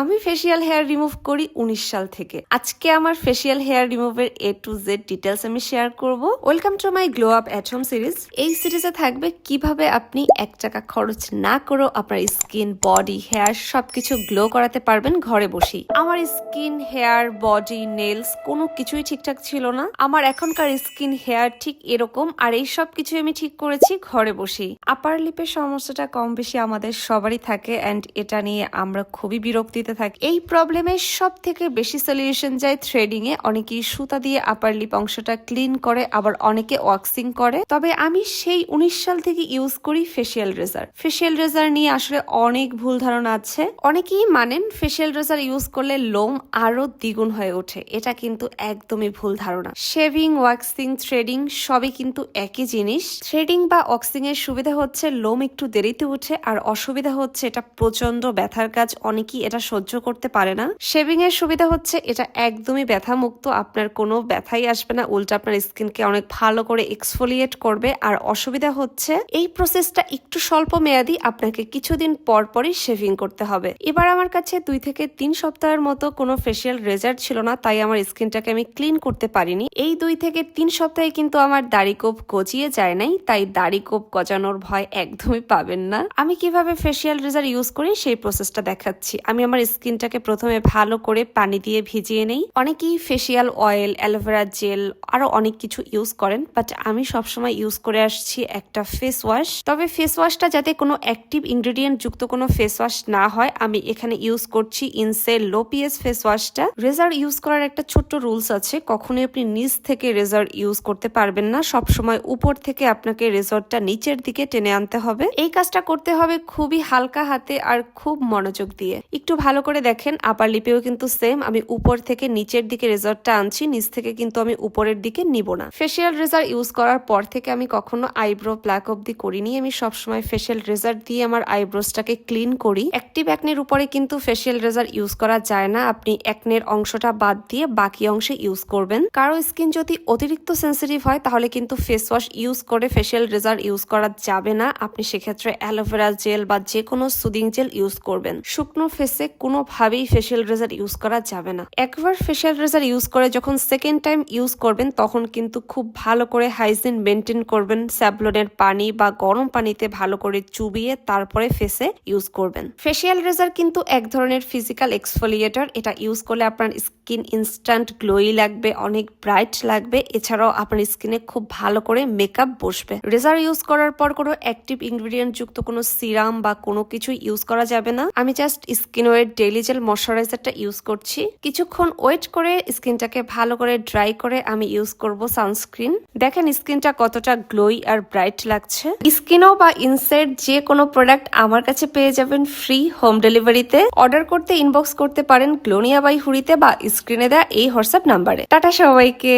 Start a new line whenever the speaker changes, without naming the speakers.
আমি facial hair remove করি 19 সাল থেকে। আজকে আমার ফেসিয়াল হেয়ার রিমুভের A to Z ডিটেলস আমি শেয়ার করব। Welcome to my glow up at home series. এই সিরিজে থাকবে কিভাবে আপনি 1 টাকা খরচ না করেও আপনার স্কিন, বডি, হেয়ার সবকিছু গ্লো করাতে পারবেন ঘরে বসেই। আমার স্কিন, হেয়ার, বডি, নেলস কোনো কিছুই ঠিকঠাক ছিল না। আমার এখনকার স্কিন, হেয়ার ঠিক এরকম, আর এই সব কিছু আমি ঠিক করেছি ঘরে বসেই। আপার লিপের সমস্যাটা কম বেশি আমাদের সবারই থাকে, এন্ড এটা নিয়ে আমরা খুবই বিরক্তিতে থাকি। এই প্রবলেমের সব থেকে বেশি সলিউশন যায় থ্রেডিং এ। অনেকেই সুতা দিয়ে আপার লিপ অংশটা ক্লিন করে, আবার অনেকে ওয়াক্সিং করে। তবে আমি সেই 19 সাল থেকে ইউজ করি ফেসিয়াল রেজার। ফেসিয়াল রেজার নিয়ে আসলে অনেক ভুল ধারণা আছে। অনেকেই মানেন ফেসিয়াল রেজার ইউজ করলে লোম আরো দ্বিগুণ হয়ে ওঠে। এটা কিন্তু একদমই ভুল ধারণা। শেভিং, ওয়াক্সিং, থ্রেডিং সবই কিন্তু একই জিনিস। থ্রেডিং বা ওয়াক্সিং এর সুবিধা হচ্ছে লোম একটু দেরিতে উঠে, আর অসুবিধা হচ্ছে এটা প্রচন্ড ব্যথার কাজ, অনেকেই এটা সহ্য করতে পারে না। শেভিং এর সুবিধা হচ্ছে এটা একদমই ব্যথা মুক্ত, আপনার কোনো ব্যথাই আসবে না, উল্টা আপনার স্কিনকে অনেক ভালো করে এক্সফোলিয়েট করবে। আর অসুবিধা হচ্ছে এই প্রসেসটা একটু স্বল্প মেয়াদি, আপনাকে কিছুদিন পর পরই শেভিং করতে হবে। এবার আমার কাছে 2 থেকে 3 সপ্তাহের মতো কোনো ফেসিয়াল রেজাল্ট ছিল না, তাই আমার স্কিনটাকে আমি ক্লিন করতে পারিনি। এই 2 থেকে 3 সপ্তাহে কিন্তু আমার দাড়ি কোপ গজিয়ে যায় নাই, তাই দাড়ি কোপ গজানোর ভয় একদমই পাবেন না। আমি কিভাবে ফেসিয়াল রেজার ইউজ করি সেই প্রসেসটা দেখাচ্ছি। আমি আমার স্কিনটাকে প্রথমে ভালো করে পানি দিয়ে ভিজিয়ে নেই। অনেকেই ফেসিয়াল অয়েল, অ্যালোভেরা জেল, আরো অনেক কিছু ইউজ করেন, বাট আমি সবসময় ইউজ করে আসছি একটা ফেস ওয়াশ। তবে ফেস ওয়াশটা যাতে কোনো অ্যাক্টিভ ইনগ্রেডিয়েন্ট যুক্ত কোনো ফেস ওয়াশ না হয়, আমি এখানে ইউজ করছি ইনসেল লো পিএস ফেস ওয়াশটা। রেজার ইউজ করার একটা ছোট্ট রুলস আছে, কখনোই আপনি নিচ থেকে রেজার ইউজ করতে পারবেন না। সবসময় উপর থেকে আপনাকে রেজারটা নিচের দিকে টেনে আনতে হবে। এই কাজটা করতে হবে খুবই হালকা হাতে আর খুব মনোযোগ দিয়ে। একটু ভালো করে দেখেন, আপার লিপেও কিন্তু সেম। আমি উপর থেকে নিচের দিকে রেজারটা আনছি, নিচ থেকে কিন্তু আমি উপরের দিকে নিব না। ফেসিয়াল রেজার ইউজ করার পর থেকে আমি কখনো আইব্রো প্লাক অব্দি করিনি। আমি সবসময় ফেসিয়াল রেজার দিয়ে আমার আইব্রোসটাকে ক্লিন করি। অ্যাক্টিভ অ্যাকনের উপরে কিন্তু ফেসিয়াল রেজার ইউজ করা যায় না। আপনি অ্যাকনের অংশটা বাদ দিয়ে বাকি অংশে ইউজ করবেন। কারো স্কিন যদি অতিরিক্ত সেন্সিটিভ হয় তাহলে কিন্তু ফেস ওয়াশ ইউজ করে ফেসিয়াল রেজার ইউজ করা যাবে না। আপনি সেক্ষেত্রে অ্যালোভেরা জেল বা যে কোনো সুদিং জেল ইউজ করবেন। শুকনো ফেসে কোনোভাবেই ফেসিয়াল রেজার ইউজ করা যাবে না। একবার ফেসিয়াল রেজার ইউজ করে যখন সেকেন্ড টাইম ইউজ করবেন, তখন কিন্তু খুব ভালো করে হাইজিন মেনটেন করবেন। স্যাভলনের পানি বা গরম পানিতে ভালো করে চুবিয়ে তারপরে ফেসে ইউজ করবেন। ফেসিয়াল রেজার কিন্তু এক ধরনের ফিজিক্যাল এক্সফোলিয়েটর। এটা ইউজ করলে আপনার স্কিন ইনস্ট্যান্ট গ্লোই লাগবে, অনেক ব্রাইট লাগবে। এছাড়াও আপনার স্কিনে খুব ভালো করে মেকআপ বসবে। রেজার ইউজ করার পর কোনো অ্যাক্টিভ ইনগ্রেডিয়েন্ট যুক্ত কোনো সিরাম বা কোনো কিছু ইউজ করা যাবে না। আমি just skin wet daily gel ময়শ্চারাইজারটা ইউজ করছি। কিছুক্ষণ ওয়েট করে স্কিনটাকে ভালো করে ড্রাই করে আমি ইউজ করব সানস্ক্রিন। দেখেন স্কিনটা কতটা গ্লোই আর ব্রাইট লাগছে। স্কিনও বা ইনসাইড যে কোনো প্রোডাক্ট আমার কাছে পেয়ে যাবেন ফ্রি হোম ডেলিভারিতে। অর্ডার করতে ইনবক্স করতে পারেন গ্লোনিয়া বাই হুড়িতে বা স্ক্রিনে দেওয়া এই হোয়াটসঅ্যাপ নাম্বারে। টাটা সবাইকে।